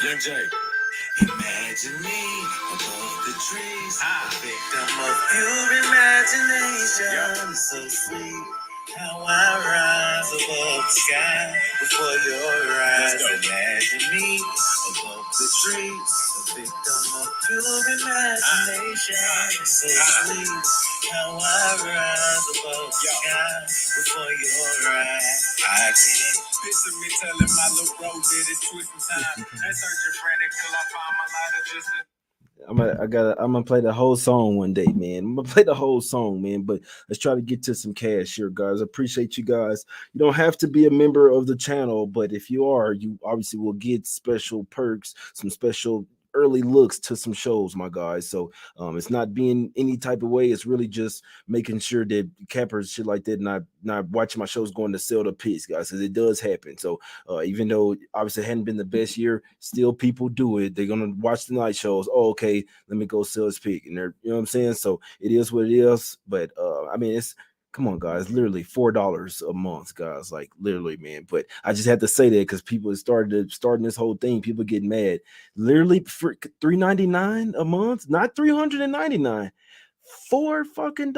MJ. Imagine me above the trees, a victim of pure imagination. So sweet how I rise above the sky before your eyes. Imagine me above the trees, a victim of pure imagination. So sweet how I rise above the sky before your eyes. I can't picture me telling my little bro did it twist in time and searching frantic till I find my light of just I'm gonna play the whole song one day, man. I'm gonna play the whole song, man. But let's try to get to some cash here, guys. I appreciate you guys. You don't have to be a member of the channel, but if you are, you obviously will get special perks, some special early looks to some shows, my guys. So it's not being any type of way. It's really just making sure that cappers shit like that not watching my shows going to sell the piece, guys, because it does happen. So even though obviously it hadn't been the best year, still people do it. They're gonna watch the night shows. Oh, okay, let me go sell this pick, and they're, you know what I'm saying. So it is what it is. But I mean, it's, come on, guys, literally $4 a month, guys, like literally, man. But I just had to say that because people starting this whole thing. People get mad. Literally for $3.99 a month, not $399. $4 fucking,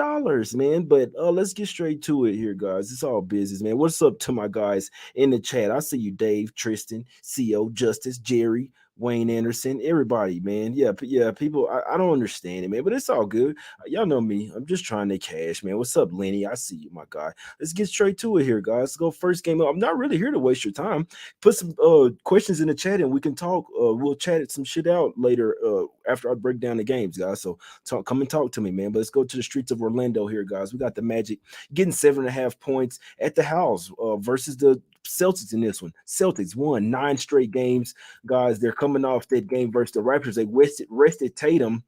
man. But let's get straight to it here, guys. It's all business, man. What's up to my guys in the chat? I see you, Dave, Tristan, Co, Justice, Jerry, Wayne Anderson, everybody, man. Yeah, yeah, people. I don't understand it, man, but it's all good. Y'all know me. I'm just trying to cash, man. What's up, Lenny? I see you, my guy. Let's get straight to it here, guys. Let's go first game up. I'm not really here to waste your time. Put some questions in the chat and we can talk. We'll chat some shit out later after I break down the games, guys. So come and talk to me, man. But let's go to the streets of Orlando here, guys. We got the Magic getting 7.5 points at the house versus the Celtics in this one. Celtics won 9 straight games, guys. They're coming off that game versus the Raptors. They rested Tatum.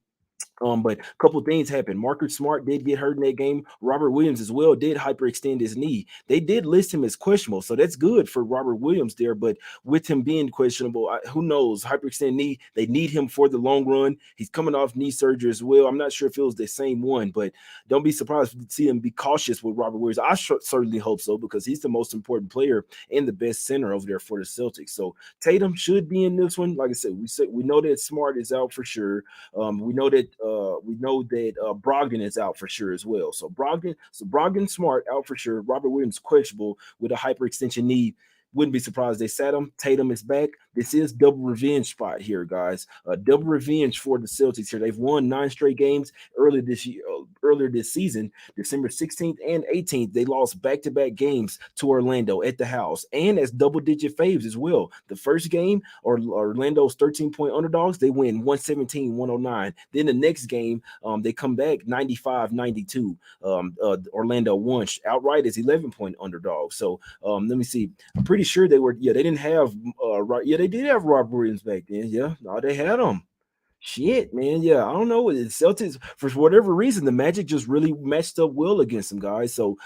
But a couple things happened. Marcus Smart did get hurt in that game. Robert Williams as well did hyperextend his knee. They did list him as questionable, so that's good for Robert Williams there. But with him being questionable, who knows? Hyperextend knee. They need him for the long run. He's coming off knee surgery as well. I'm not sure if it was the same one, but don't be surprised to see him be cautious with Robert Williams. I certainly hope so because he's the most important player and the best center over there for the Celtics. So Tatum should be in this one. Like I said, we know that Smart is out for sure. We know that Brogdon is out for sure as well. So Brogdon Smart out for sure. Robert Williams questionable with a hyperextension knee. Wouldn't be surprised they sat him. Tatum is back. This is double revenge spot here, guys. Double revenge for the Celtics here. They've won 9 straight games earlier this year, earlier this season, December 16th and 18th. They lost back-to-back games to Orlando at the house, and as double-digit faves as well. The first game, or Orlando's 13-point underdogs, they win 117-109. Then the next game, they come back 95-92. Orlando won outright as 11-point underdogs. So let me see. I'm pretty sure they were. Yeah, they didn't have. Yeah, they did have Rob Williams back then. Yeah, no, they had him. Shit, man. Yeah, I don't know. The Celtics, for whatever reason, the Magic just really matched up well against them guys. So,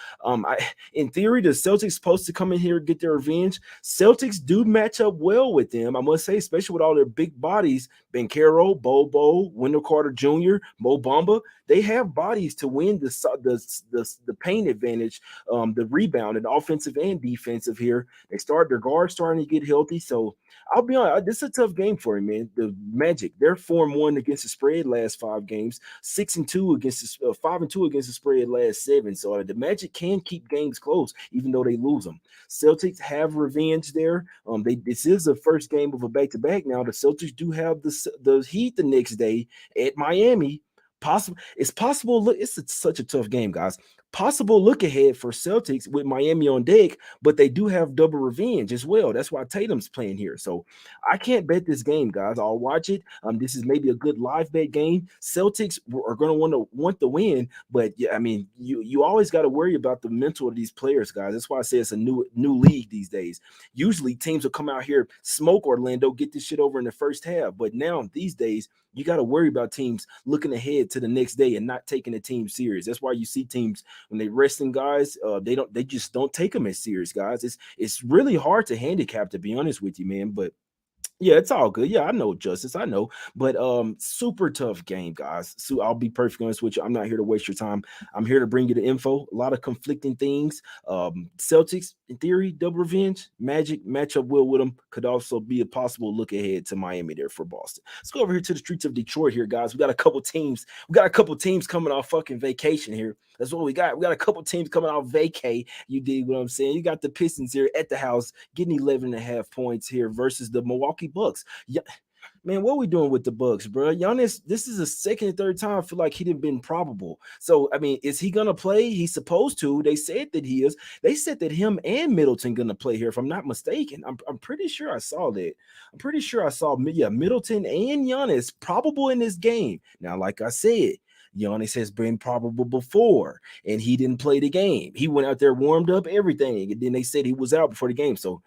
in theory, the Celtics supposed to come in here and get their revenge. Celtics do match up well with them, I must say, especially with all their big bodies. Banchero, Bobo, Wendell Carter Jr., Mo Bamba. They have bodies to win the paint advantage, the rebound, and offensive and defensive here. Their guards starting to get healthy. So I'll be honest, this is a tough game for him, man. The Magic, they're 4-1 against the spread last 5 games, 6-2 against 5-2 against the spread last 7. So the Magic can keep games close, even though they lose them. Celtics have revenge there. This is the first game of a back-to-back. Now the Celtics do have the Heat the next day at Miami. It's possible. Look, such a tough game, guys. Possible look ahead for Celtics with Miami on deck, but they do have double revenge as well. That's why Tatum's playing here. So I can't bet this game, guys. I'll watch it. This is maybe a good live bet game. Celtics are going to want the win, but yeah, I mean, you always got to worry about the mental of these players, guys. That's why I say it's a new league these days. Usually teams will come out here, smoke Orlando, get this shit over in the first half, but now these days you got to worry about teams looking ahead to the next day and not taking the team serious. That's why you see teams when they resting guys, they just don't take them as serious, guys. It's really hard to handicap, to be honest with you, man. But Yeah, it's all good. Yeah, I know, Justice. I know, but super tough game, guys. So I'll be perfectly honest with you. I'm not here to waste your time. I'm here to bring you the info. A lot of conflicting things. Celtics, in theory, double revenge. Magic matchup well with them could also be a possible look ahead to Miami there for Boston. Let's go over here to the streets of Detroit here, guys. We got a couple teams. We got a couple teams coming off fucking vacation here. That's what we got. We got a couple teams coming off vacay. You dig what I'm saying? You got the Pistons here at the house getting 11 and a half points here versus the Milwaukee Bucks. Yeah, man, what we doing with the Bucks, bro? Giannis, this is the second and third time I feel like he didn't been probable. So, I mean, is he gonna play? He's supposed to. They said that he is. They said that him and Middleton gonna play here, if I'm not mistaken. I'm pretty sure I saw that. I'm pretty sure I saw Middleton and Giannis probable in this game. Now, like I said, Giannis has been probable before, and he didn't play the game. He went out there, warmed up, everything, and then they said he was out before the game. So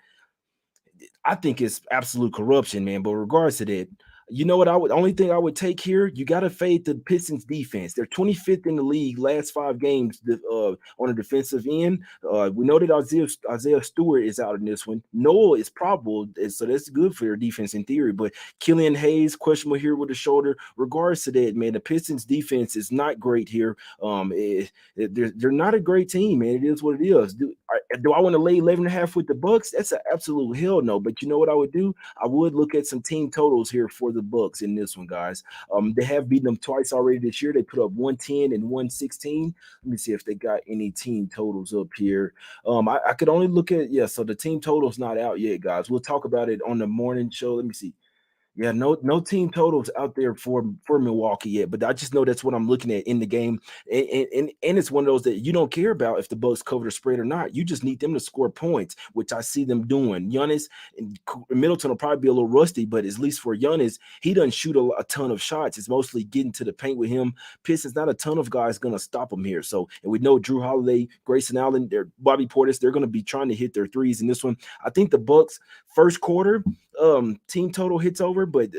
I think it's absolute corruption, man. But regards to that, you know what? I would only thing I would take here. You got to fade the Pistons defense. They're 25th in the league last 5 games on the defensive end. We know that Isaiah Stewart is out in this one. Noah is probable, so that's good for their defense in theory. But Killian Hayes questionable here with the shoulder. Regards to that, man, the Pistons defense is not great here. They're not a great team, man. It is what it is. Do I want to lay 11 and a half with the Bucks? That's an absolute hell no. But you know what I would do? I would look at some team totals here for the Bucks in this one, guys. They have beaten them twice already this year. They put up 110 and 116. Let me see if they got any team totals up here. I could only look at so the team total's not out yet, guys. We'll talk about it on the morning show. Let me see. Yeah, no team totals out there for Milwaukee yet, but I just know that's what I'm looking at in the game, and it's one of those that you don't care about if the Bucks cover the spread or not. You just need them to score points, which I see them doing. Giannis and Middleton will probably be a little rusty, but at least for Giannis, he doesn't shoot a ton of shots. It's mostly getting to the paint with him. Pistons, not a ton of guys gonna stop him here. So, and we know Drew Holiday, Grayson Allen, Bobby Portis, they're gonna be trying to hit their threes in this one. I think the Bucks first quarter team total hits over, but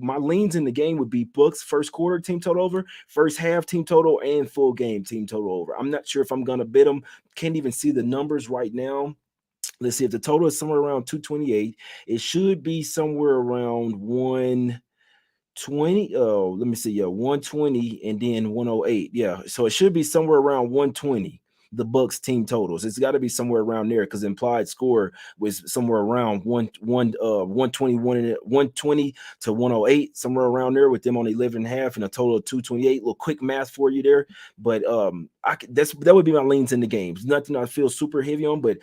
my leans in the game would be Bucks first quarter team total over, first half team total, and full game team total over. I'm not sure if I'm gonna bet them. Can't even see the numbers right now. Let's see if the total is somewhere around 228. It should be somewhere around 120. Oh, let me see. Yeah, 120 and then 108. Yeah, so it should be somewhere around 120. The Bucks team totals. It's got to be somewhere around there because the implied score was somewhere around 120 to 108, somewhere around there with them on 11 and a half and a total of 228. Little quick math for you there. But that would be my leans in the games. Nothing I feel super heavy on, but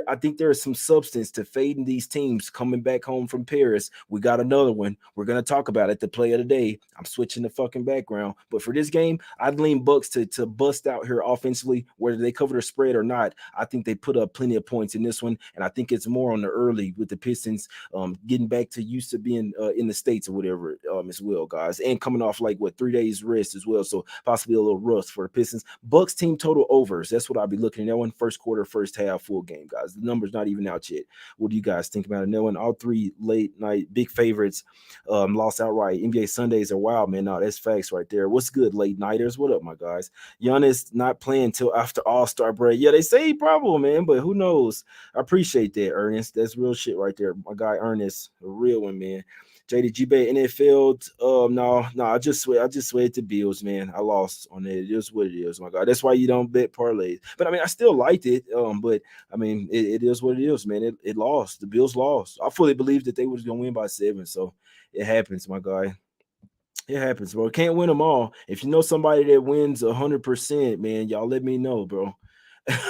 I think there is some substance to fading these teams coming back home from Paris. We got another one. We're gonna talk about it. The play of the day. I'm switching the fucking background, but for this game, I'd lean Bucks to bust out here offensively, whether they cover the spread or not. I think they put up plenty of points in this one, and I think it's more on the early with the Pistons getting back to used to being in the States or whatever as well, guys, and coming off like 3 days rest as well, so possibly a little rust for the Pistons. Bucks team total overs. That's what I'll be looking at. That one first quarter, first half, full game, guys. The number's not even out yet. What do you guys think about it? That one, all three late night big favorites lost outright. NBA Sundays are wild, man. No, that's facts right there. What's good, late nighters? What up, my guys? Giannis not playing till after All-Star break. Yeah, they say he probable, man, but who knows? I appreciate that, Ernest. That's real shit right there. My guy Ernest, a real one, man. JDG bet NFL. No, I just swayed to Bills, man. I lost on it. It is what it is, my God. That's why you don't bet parlays. But I mean, I still liked it. But I mean, it is what it is, man. It lost. The Bills lost. I fully believed that they was gonna win by 7. So it happens, my guy. It happens, bro. Can't win them all. If you know somebody that wins 100%, man, y'all let me know, bro.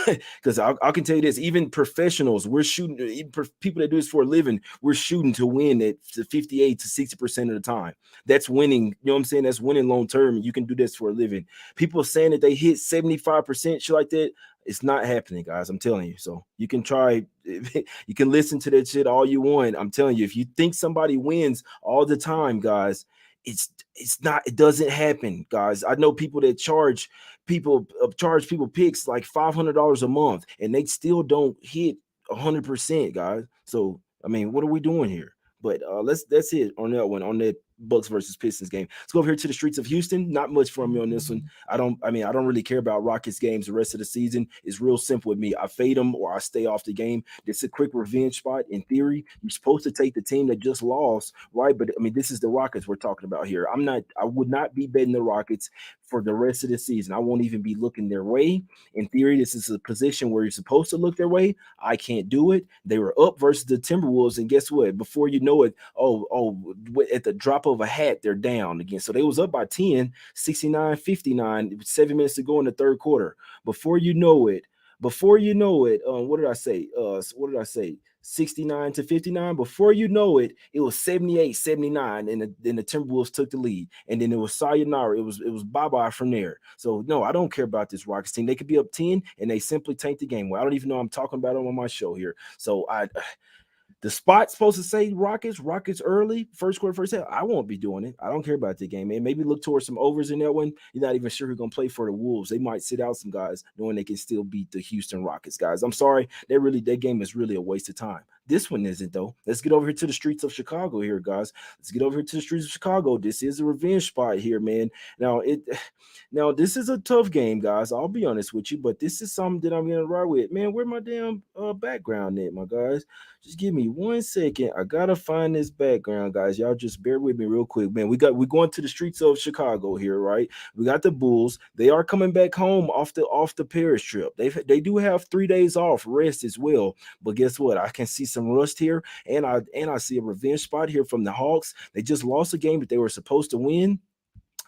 Because I can tell you this, even professionals, we're shooting, even people that do this for a living, we're shooting to win at 58 to 60% of the time. That's winning. You know what I'm saying? That's winning long term. You can do this for a living. People saying that they hit 75%, shit like that. It's not happening, guys. I'm telling you. So you can try, you can listen to that shit all you want. I'm telling you, if you think somebody wins all the time, guys, it's not, it doesn't happen, guys. I know people that charge people picks like $500 a month and they still don't hit 100%, guys. So I mean, what are we doing here? But that's it on that one, on that Bucks versus Pistons game. Let's go over here to the streets of Houston. Not much from me on this one. I don't really care about Rockets games the rest of the season. It's real simple with me. I fade them or I stay off the game. It's a quick revenge spot. In theory, you're supposed to take the team that just lost, right? But I mean, this is the Rockets we're talking about here. I would not be betting the Rockets for the rest of the season. I won't even be looking their way. In theory, this is a position where you're supposed to look their way. I can't do it. They were up versus the Timberwolves, and guess what? Before you know it, at the drop of a hat, they're down again. So they was up by 10, 69-59, 7 minutes to go in the third quarter. What did I say? What did I say? 69-59. Before you know it, it was 78-79, and then the Timberwolves took the lead. And then it was sayonara. It was bye-bye from there. So no, I don't care about this Rockets team. They could be up 10 and they simply tank the game. Well, I don't even know I'm talking about them on my show here. So the spot's supposed to say Rockets early, first quarter, first half. I won't be doing it. I don't care about the game, man. Maybe look towards some overs in that one. You're not even sure who's going to play for the Wolves. They might sit out some guys knowing they can still beat the Houston Rockets, guys. I'm sorry. That game is really a waste of time. This one isn't, though. Let's get over here to the streets of Chicago here, guys. Let's get over here to the streets of Chicago. This is a revenge spot here, man. Now this is a tough game, guys. I'll be honest with you, but this is something that I'm going to ride with. Man, where my damn background at, my guys? Just give me 1 second. I gotta find this background, guys. Y'all just bear with me real quick, man. We're going to the streets of Chicago here, right? We got the Bulls. They are coming back home off the Paris trip. They do have 3 days off rest as well. But guess what? I can see some rust here, and I see a revenge spot here from the Hawks. They just lost a game that they were supposed to win.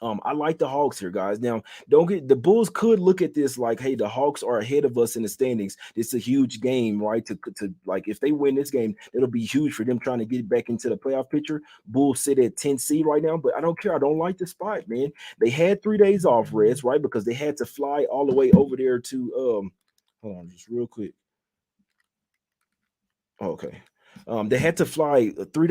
I like the Hawks here, guys. Now, don't get the Bulls could look at this like, hey, the Hawks are ahead of us in the standings. It's a huge game, right? To like, if they win this game, it'll be huge for them trying to get back into the playoff picture. Bulls sit at 10 seed right now, but I don't care. I don't like the spot, man. They had 3 days off rest, right? Because they had to fly all the way over there to hold on, just real quick. Okay. They had to fly 3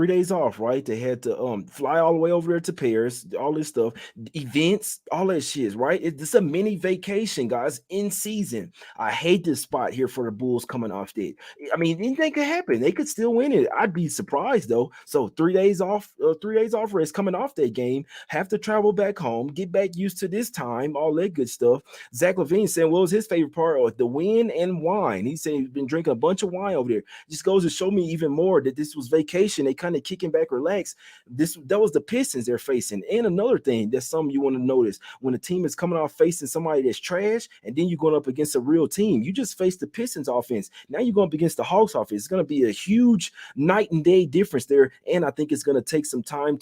days off, right? They had to fly all the way over there to Paris, all this stuff, events, all that shit, right? It's a mini vacation, guys, in season. I hate this spot here for the Bulls coming off that. I mean, anything could happen. They could still win it. I'd be surprised though. So 3 days off, 3 days off rest coming off that game, have to travel back home, get back used to this time, all that good stuff. Zach LaVine saying, what was his favorite part? Of the win and wine. He said he's been drinking a bunch of wine over there. Just goes to show me even more that this was vacation. They kind of kicking back, relax. That was the Pistons they're facing. And another thing, that's something you want to notice when a team is coming off facing somebody that's trash, and then you're going up against a real team. You just faced the Pistons offense. Now you're going up against the Hawks offense. It's going to be a huge night and day difference there. And I think it's going to take some time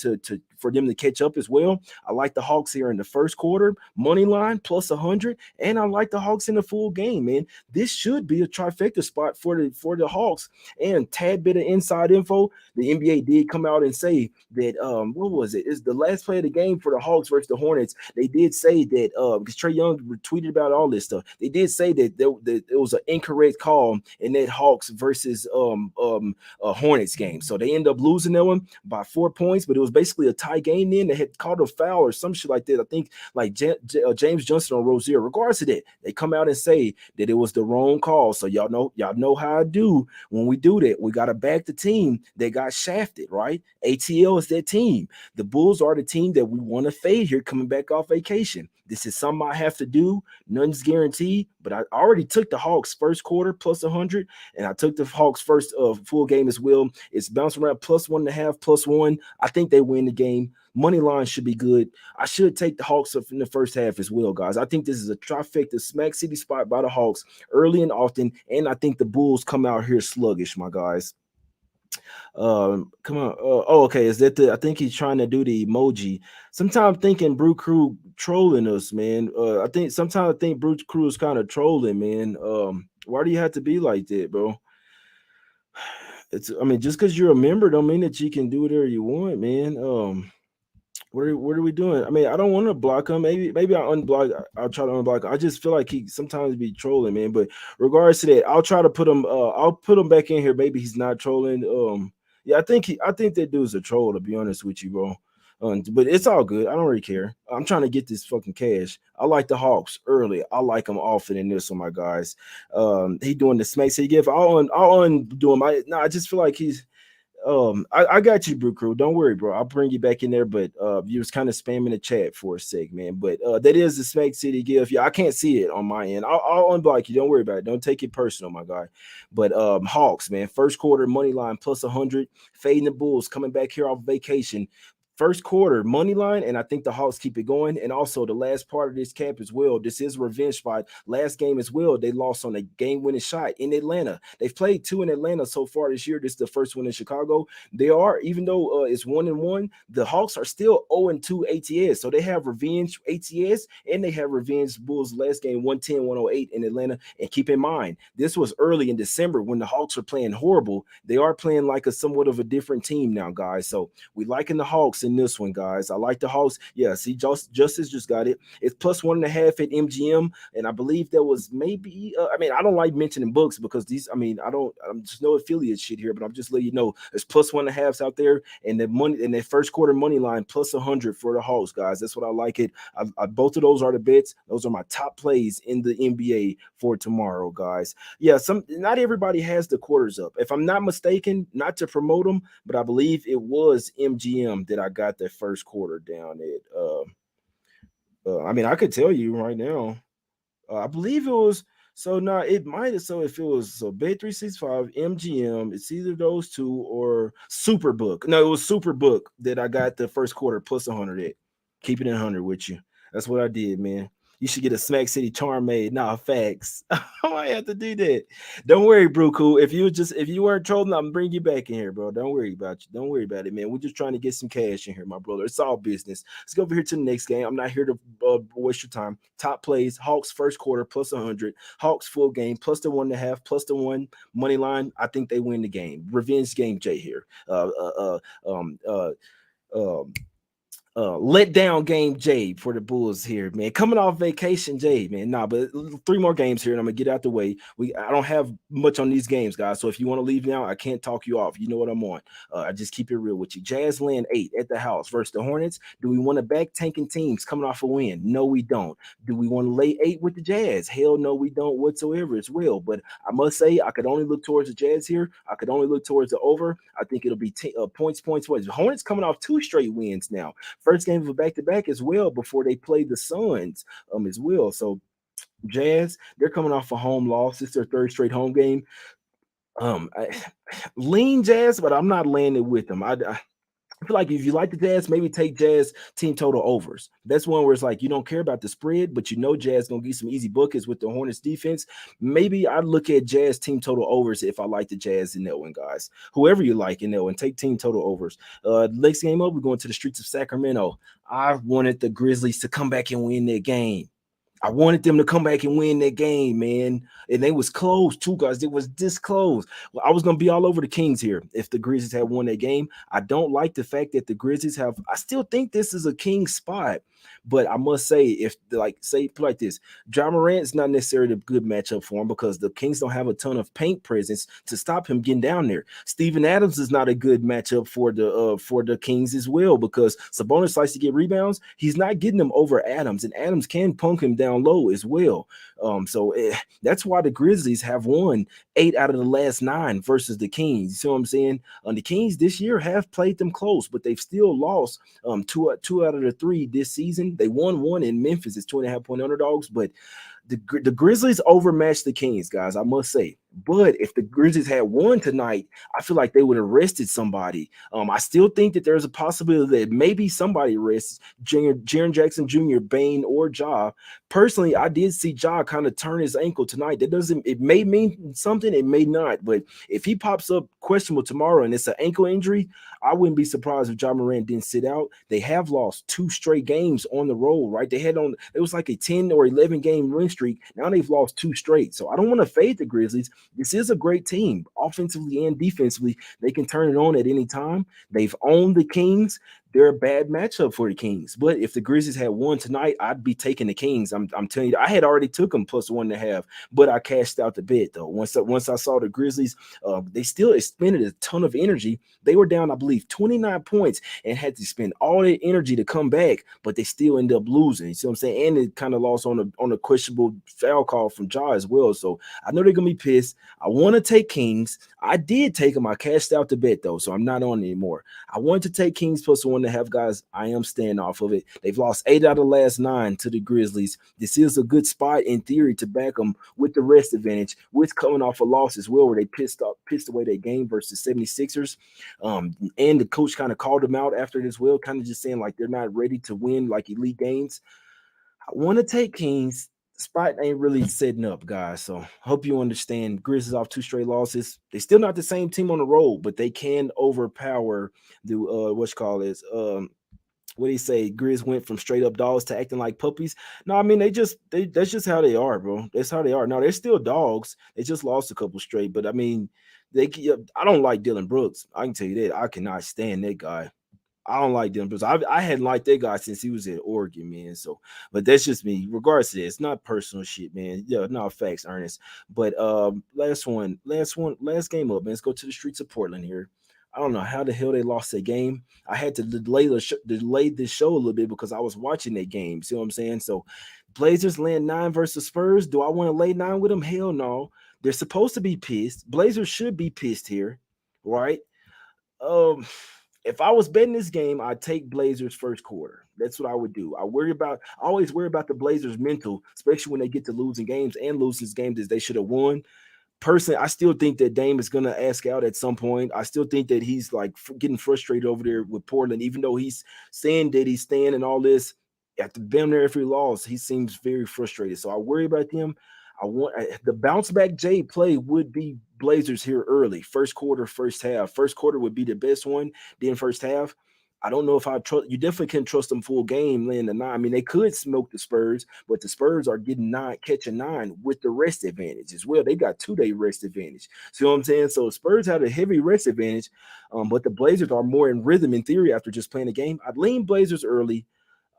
for them to catch up as well. I like the Hawks here in the first quarter, money line plus 100, and I like the Hawks in the full game, man. This should be a trifecta spot for the Hawks. And tad bit of inside info, the NBA did come out and say that what was it? It's the last play of the game for the Hawks versus the Hornets. They did say that because Trae Young tweeted about all this stuff. They did say that it was an incorrect call in that Hawks versus Hornets game. So they end up losing that one by 4 points, but it was basically a tie game. Then they had called a foul or some shit like that. I think like James Johnson or Rozier. Regardless of that, they come out and say that it was the wrong call. So y'all know how I do when we do that. We got to back the team that got shafted, right? ATL is that team. The Bulls are the team that we want to fade here coming back off vacation. This is something I have to do. Nothing's guaranteed, but I already took the Hawks first quarter plus 100, and I took the Hawks first full game as well. It's bouncing around plus 1.5, plus 1. I think they win the game. Money line should be good. I should take the Hawks up in the first half as well, guys. I think this is a trifecta smack city spot by the Hawks early and often, and I think the Bulls come out here sluggish, my guys. Come on. Okay. Is that I think he's trying to do the emoji. Sometimes thinking Brew Crew trolling us, man. I think Brew Crew is kind of trolling, man. Why do you have to be like that, bro? Just because you're a member don't mean that you can do whatever you want, man. What are we doing? I don't want to block him. Maybe I'll try to unblock him. I just feel like he sometimes be trolling, man. But regards to that, I'll try to put him. I'll put him back in here. Maybe he's not trolling. Yeah, I think that dude's a troll. To be honest with you, bro. But it's all good. I don't really care. I'm trying to get this fucking cash. I like the Hawks early. I like them often in this one, my guys. He doing the smacks he give. I'll undo him. I just feel like he's. I got you, Brew Crew. Don't worry, bro. I'll bring you back in there. But you was kind of spamming the chat for a sec, man. But that is the Smack City gift. Yeah, I can't see it on my end. I'll unblock you. Don't worry about it. Don't take it personal, my guy. But Hawks, man, first quarter money line plus 100, fading the Bulls, coming back here off vacation. First quarter money line, and I think the Hawks keep it going. And also the last part of this cap as well. This is revenge spot. Last game as well, they lost on a game-winning shot in Atlanta. They've played two in Atlanta so far this year. This is the first one in Chicago. They are, even though it's 1-1, the Hawks are still 0-2 ATS. So they have revenge ATS and they have revenge Bulls last game 110-108 in Atlanta. And keep in mind, this was early in December when the Hawks are playing horrible. They are playing like a somewhat of a different team now, guys. So we liking the Hawks in this one, guys. I like the Hawks. Yeah, see, Justice just got it. It's plus 1.5 at MGM, and I believe there was maybe. I mean, I don't like mentioning books because these. I mean, I'm just no affiliate shit here, but I'm just letting you know there's plus 1.5s out there, and the money in that first quarter money line plus 100 for the Hawks, guys. That's what I like it. Both of those are the bets. Those are my top plays in the NBA for tomorrow, guys. Yeah, not everybody has the quarters up. If I'm not mistaken, not to promote them, but I believe it was MGM that I got that first quarter down at. I mean, I could tell you right now. I believe it was. So now it might have. So if it was so Bet 365, MGM, it's either those two or Superbook. No, it was Superbook that I got the first quarter plus 100 at. Keeping it 100 with you. That's what I did, man. You should get a Smack City charm made. Nah, facts. I might have to do that. Don't worry, bro. Cool. If you weren't trolling, I'm bringing you back in here, bro. Don't worry about you. Don't worry about it, man. We're just trying to get some cash in here, my brother. It's all business. Let's go over here to the next game. I'm not here to waste your time. Top plays: Hawks first quarter plus 100. Hawks full game plus the 1.5 plus the one money line. I think they win the game. Revenge game, Jay here. Um, let down game Jade for the Bulls here, man. Coming off vacation, Jade, man. Nah, but 3 more games here, and I'm gonna get out the way. I don't have much on these games, guys. So if you want to leave now, I can't talk you off. You know what I'm on. I just keep it real with you. Jazz land 8 at the house versus the Hornets. Do we want to back tanking teams coming off a win? No, we don't. Do we want to lay 8 with the Jazz? Hell no, we don't whatsoever as well. But I must say, I could only look towards the Jazz here. I could only look towards the over. I think it'll be points. Hornets coming off 2 straight wins now. First game of a back-to-back as well before they played the Suns as well. So Jazz, they're coming off a home loss. It's their 3rd straight home game. Lean Jazz, but I'm not landing with them. I feel like if you like the Jazz, maybe take Jazz team total overs. That's one where it's like you don't care about the spread, but you know Jazz gonna get some easy buckets with the Hornets defense. Maybe I'd look at Jazz team total overs if I like the Jazz in that one, guys. Whoever you like in that one, take team total overs. Next game up, we're going to the streets of Sacramento. I wanted the Grizzlies to come back and win that game. I wanted them to come back and win that game, man. And they was close too, guys. It was this close. Well, I was gonna be all over the Kings here if the Grizzlies had won that game. I don't like the fact that the Grizzlies have. I still think this is a king spot, but I must say, if put like this, Ja Morant's not necessarily a good matchup for him because the Kings don't have a ton of paint presence to stop him getting down there. Steven Adams is not a good matchup for the Kings as well because Sabonis likes to get rebounds. He's not getting them over Adams, and Adams can punk him down low as well. So that's why the Grizzlies have won 8 out of the last 9 versus the Kings. You see what I'm saying? The Kings this year have played them close, but they've still lost 2 out of the 3 this season. They won 1 in Memphis. It's 2.5-point underdogs, but the Grizzlies overmatched the Kings, guys, I must say. But if the Grizzlies had won tonight, I feel like they would have arrested somebody. I still think that there's a possibility that maybe somebody arrests Jaren Jackson Jr., Bane, or Ja. Personally, I did see Ja kind of turn his ankle tonight. It may mean something, it may not. But if he pops up questionable tomorrow and it's an ankle injury, I wouldn't be surprised if Ja Morant didn't sit out. They have lost 2 straight games on the road, right? It was like a 10 or 11 game win streak. Now they've lost 2 straight. So I don't want to fade the Grizzlies. This is a great team, offensively and defensively. They can turn it on at any time. They've owned the Kings. they're a bad matchup for the Kings. But if the Grizzlies had won tonight, I'd be taking the Kings. I'm telling you, I had already took them plus 1.5, but I cashed out the bet though. Once I saw the Grizzlies, they still expended a ton of energy. They were down, I believe, 29 points and had to spend all their energy to come back, but they still ended up losing. You see what I'm saying? And it kind of lost on a questionable foul call from Ja as well. So I know they're gonna be pissed. I want to take Kings. I did take them. I cashed out the bet though, so I'm not on anymore. I wanted to take Kings plus 1.5, guys. I am staying off of it. They've lost 8 out of the last 9 to the Grizzlies. This is a good spot in theory to back them with the rest advantage, with coming off a loss as well, where they pissed away their game versus 76ers. And the coach kind of called them out after it as well, kind of just saying like they're not ready to win like elite games. I want to take Kings. Spot ain't really setting up, guys. So hope you understand. Grizzlies off 2 straight losses. They still not the same team on the road, but they can overpower the what you call this. What do you say? Grizz went from straight up dogs to acting like puppies. No, I mean that's just how they are, bro. That's how they are. No, they're still dogs. They just lost a couple straight, but I mean, I don't like Dylan Brooks. I can tell you that. I cannot stand that guy. I don't like them because I hadn't liked that guy since he was at Oregon, man. So, but that's just me. Regardless of that, it's not personal shit, man. Yeah, no facts, Ernest. But last game up, man. Let's go to the streets of Portland here. I don't know how the hell they lost that game. I had to delay this show a little bit because I was watching that game. See what I'm saying? So, Blazers land 9 versus Spurs. Do I want to lay 9 with them? Hell no. They're supposed to be pissed. Blazers should be pissed here, right? Um if I was betting this game, I'd take Blazers first quarter. That's what I would do. I always worry about the Blazers mental, especially when they get to losing games and losing games that they should have won. Personally, I still think that Dame is going to ask out at some point. I still think that he's like getting frustrated over there with Portland, even though he's saying that he's staying and all this. After damn near every loss, he seems very frustrated. So I worry about them. I want the bounce back J play would be Blazers here early, first quarter, first half. First quarter would be the best one. Then first half. I don't know if I trust you. Definitely can trust them full game, laying the 9. I mean, they could smoke the Spurs, but the Spurs are getting 9, catching 9 with the rest advantage as well. They got 2-day rest advantage. See what I'm saying? So Spurs had a heavy rest advantage, but the Blazers are more in rhythm in theory after just playing the game. I'd lean Blazers early.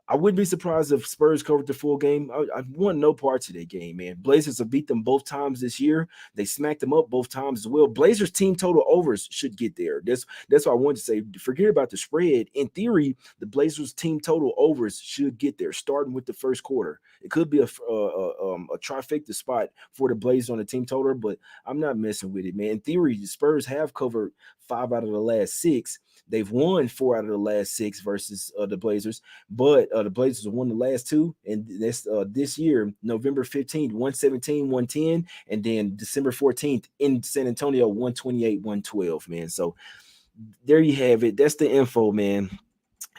I wouldn't be surprised if Spurs covered the full game. I want no parts of that game, man. Blazers have beat them both times this year. They smacked them up both times as well. Blazers team total overs should get there. That's what I wanted to say. Forget about the spread. In theory, the Blazers team total overs should get there, starting with the first quarter. It could be a trifecta spot for the Blazers on the team total, but I'm not messing with it, man. In theory, the Spurs have covered 5 out of the last 6. They've won 4 out of the last 6 versus the Blazers, but the Blazers have won the last 2, and this year, November 15th, 117, 110, and then December 14th in San Antonio, 128, 112, man. So there you have it. That's the info, man.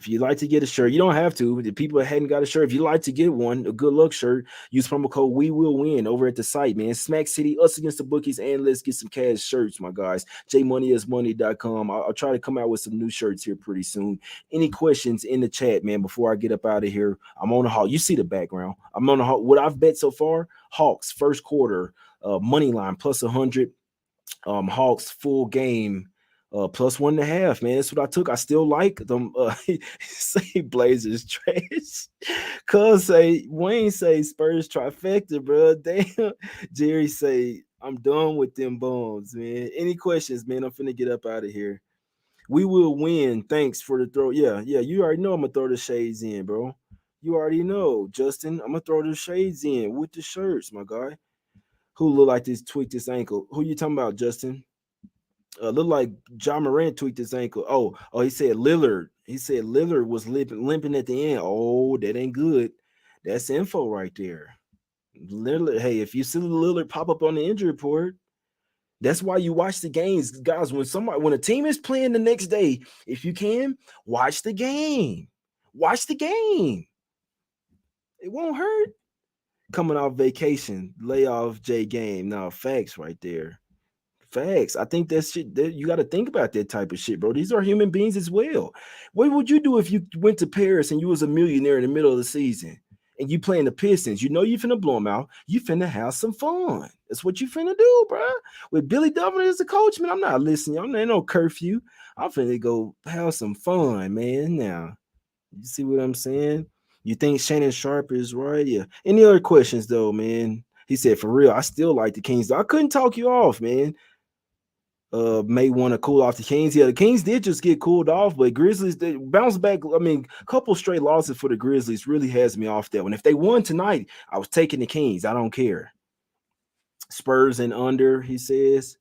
If you'd like to get a shirt, you don't have to. The people that hadn't got a shirt, if you'd like to get one, a good luck shirt, use promo code We Will Win over at the site, man. Smack City, Us Against the Bookies, and Let's Get Some Cash shirts, my guys. jmoneyismoney.com. I'll try to come out with some new shirts here pretty soon. Any questions in the chat, man, before I get up out of here? I'm on the Hawk. You see the background. I'm on the Hawk. What I've bet so far, Hawks first quarter, money line plus 100. Hawks full game plus 1.5, man. That's what I took. I still like them. Say Blazers trash. Cuz say Wayne say Spurs trifecta, bro. Damn. Jerry say I'm done with them bones, man. Any questions, man? I'm finna get up out of here. We will win. Thanks for the throw. Yeah. You already know I'm gonna throw the shades in, bro. You already know, Justin. I'm gonna throw the shades in with the shirts, my guy. Who look like this tweaked this ankle? Who you talking about, Justin? Look like John Morant tweaked his ankle. Oh, he said Lillard. He said Lillard was limping at the end. Oh, that ain't good. That's info right there. Lillard, hey, if you see Lillard pop up on the injury report, that's why you watch the games, guys. When a team is playing the next day, if you can, watch the game. Watch the game. It won't hurt. Coming off vacation, lay off J game. Now, facts right there. Facts. I think that shit. You got to think about that type of shit, bro. These are human beings as well. What would you do if you went to Paris and you was a millionaire in the middle of the season? and you playing the Pistons, you know you finna blow them out. You finna have some fun. That's what you finna do, bro. With Billy Donovan as the coach, man, I'm not listening. I'm ain't no curfew. I'm finna go have some fun, man. Now, you see what I'm saying? You think Shannon Sharp is right? Yeah. Any other questions though, man? He said, for real, I still like the Kings. I couldn't talk you off, man. May want to cool off the Kings. Yeah, the Kings did just get cooled off, but Grizzlies they bounced back. I mean, a couple straight losses for the Grizzlies really has me off that one. If they won tonight, I was taking the Kings. I don't care. Spurs and under, he says.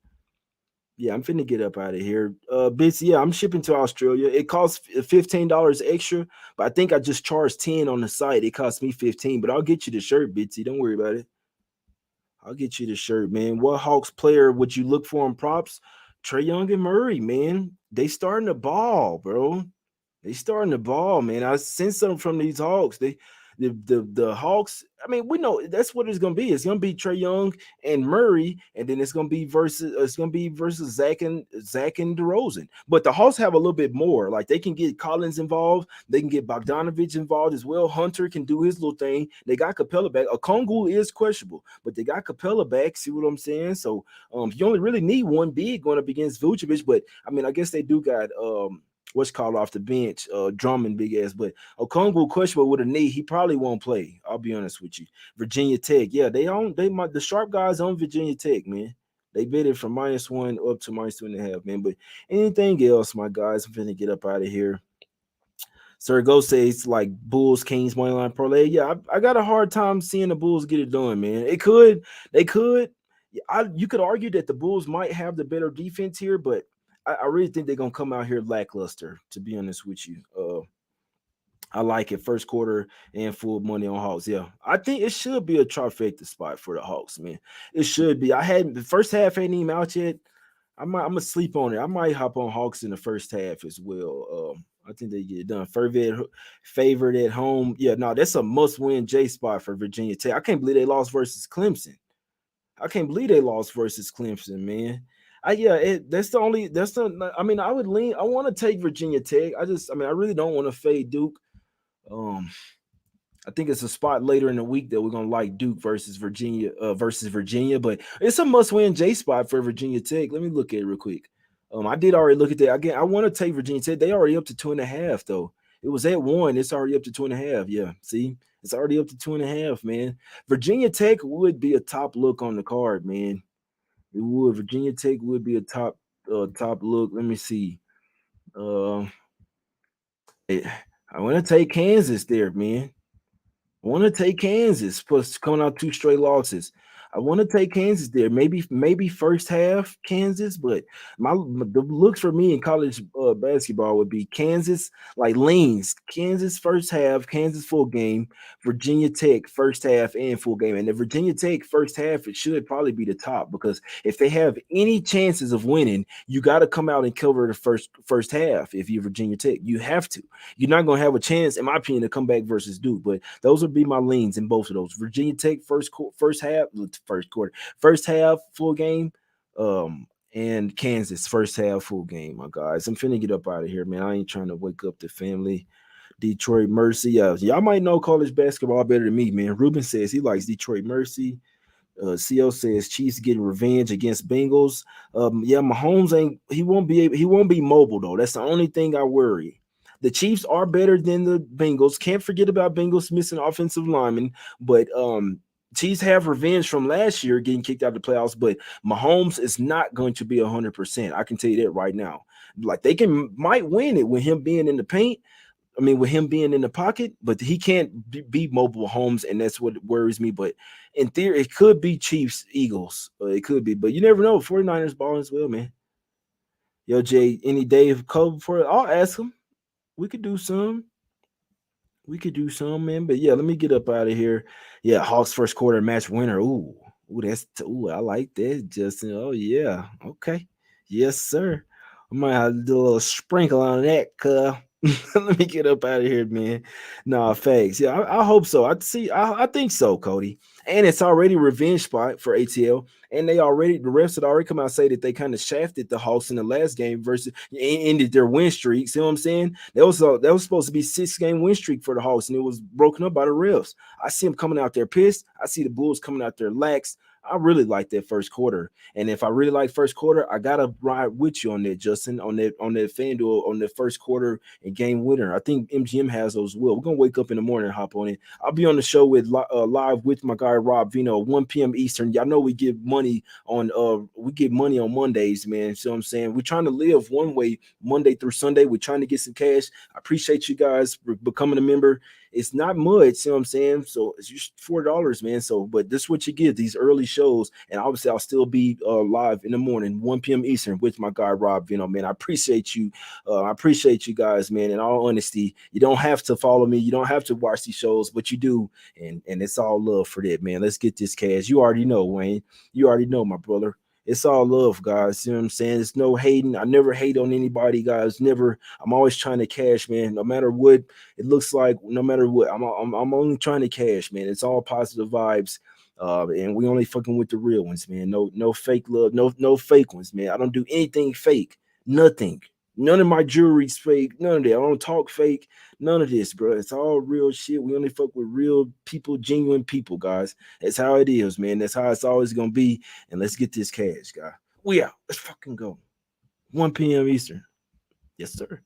Yeah, I'm finna get up out of here. Bits, yeah, I'm shipping to Australia. It costs $15 extra, but I think I just charged 10 on the site. It cost me 15, but I'll get you the shirt, Bitsy. Don't worry about it. I'll get you the shirt, man. What Hawks player would you look for in props? Trey Young and Murray, man. They starting the ball, bro. They starting the ball, man. I sense something from these Hawks. The Hawks. I mean, we know that's what it's gonna be. It's gonna be Trey Young and Murray, and then it's gonna be versus Zach and DeRozan. But the Hawks have a little bit more. Like they can get Collins involved, they can get Bogdanovich involved as well. Hunter can do his little thing. They got Capella back. Okongwu is questionable, but they got Capella back. See what I'm saying? So you only really need one big going up against Vucevic. But I mean, I guess they do got what's called off the bench, Drummond big ass, but Okongwu questionable with a knee. He probably won't play. I'll be honest with you. Virginia Tech, yeah, the sharp guys on Virginia Tech, man. They bid it from -1 up to -2.5, man. But anything else, my guys, I'm finna get up out of here. Sir Go says like Bulls, Kings, moneyline parlay. Yeah, I got a hard time seeing the Bulls get it done, man. They could. You could argue that the Bulls might have the better defense here, but I really think they're gonna come out here lackluster. To be honest with you, I like it first quarter and full money on Hawks. Yeah, I think it should be a trifecta spot for the Hawks, man. It should be. I hadn't the first half ain't even out yet. I'm gonna sleep on it. I might hop on Hawks in the first half as well. I think they get it done. Favored at home. Yeah, no, that's a must-win J spot for Virginia Tech. I can't believe they lost versus Clemson. I can't believe they lost versus Clemson, man. That's the only. That's the. I mean, I would lean. I want to take Virginia Tech. I really don't want to fade Duke. Um, I think it's a spot later in the week that we're gonna like Duke versus Virginia, but it's a must-win J spot for Virginia Tech. Let me look at it real quick. I did already look at that again. I want to take Virginia Tech. They already up to 2.5 though. It was at 1. It's already up to 2.5. Yeah, see, it's already up to 2.5. Man, Virginia Tech would be a top look on the card, man. It would. Virginia Tech would be a top look. Let me see. Uh, I want to take Kansas there, man. I want to take Kansas, plus coming out 2 straight losses. I want to take Kansas there. Maybe first half Kansas, but the looks for me in college basketball would be Kansas like leans. Kansas first half, Kansas full game, Virginia Tech first half and full game. And the Virginia Tech first half, it should probably be the top because if they have any chances of winning, you got to come out and cover the first half. If you're Virginia Tech, you have to. You're not gonna have a chance, in my opinion, to come back versus Duke. But those would be my leans in both of those. Virginia Tech first half full game, and Kansas first half full game. My guys, I'm finna get up out of here, man. I ain't trying to wake up the family. Detroit Mercy, yeah, y'all might know college basketball better than me, man. Ruben says he likes Detroit Mercy. CO says Chiefs getting revenge against Bengals. Yeah, Mahomes he won't be mobile though. That's the only thing I worry. The Chiefs are better than the Bengals. Can't forget about Bengals missing offensive linemen, but Chiefs have revenge from last year getting kicked out of the playoffs. But Mahomes is not going to be 100%. I can tell you that right now. Like they might win it with him being in the paint. I mean, with him being in the pocket, but he can't be mobile Mahomes, and that's what worries me. But in theory, it could be Chiefs, Eagles. It could be, but you never know. 49ers ball as well, man. Yo, Jay, any day of cover for it? I'll ask him. We could do some. Man. But yeah, let me get up out of here. Yeah, Hawks first quarter match winner. Ooh, I like that, Justin. Oh yeah, okay, yes sir. I might have to do a little sprinkle on that, cuz. Let me get up out of here, man. Nah, facts. Yeah, I hope so. I think so, Cody. and it's already revenge spot for ATL. And the refs had already come out and say that they kind of shafted the Hawks in the last game versus ended their win streak. See what I'm saying? That was supposed to be 6 game win streak for the Hawks, and it was broken up by the refs. I see them coming out there pissed. I see the Bulls coming out there lax. I really like that first quarter. And if I really like first quarter, I gotta ride with you on that, Justin, on that FanDuel on the first quarter and game winner. I think MGM has those. Will we're gonna wake up in the morning and hop on it. I'll be on the show with live with my guy Rob Vino, 1 p.m. Eastern. Y'all know we get money on Mondays, man. So I'm saying we're trying to live one way Monday through Sunday. We're trying to get some cash. I appreciate you guys for becoming a member. It's not much, you know what I'm saying? So it's just $4, man. So, but this is what you get, these early shows. And obviously I'll still be live in the morning, 1 p.m. Eastern with my guy Rob Vino, man. I appreciate you. I appreciate you guys, man. In all honesty, you don't have to follow me. You don't have to watch these shows, but you do. And it's all love for that, man. Let's get this cash. You already know, Wayne. You already know, my brother. It's all love, guys. You know what I'm saying? It's no hating. I never hate on anybody, guys. Never. I'm always trying to cash, man. No matter what it looks like, no matter what, I'm only trying to cash, man. It's all positive vibes. And we only fucking with the real ones, man. No fake love, no fake ones, man. I don't do anything fake. Nothing. None of my jewelry's fake. None of that. I don't talk fake. None of this, bro. It's all real shit. We only fuck with real people, genuine people, guys. That's how it is, man. That's how it's always gonna be. And let's get this cash, guy. We out. Let's fucking go. 1 p.m. Eastern. Yes, sir.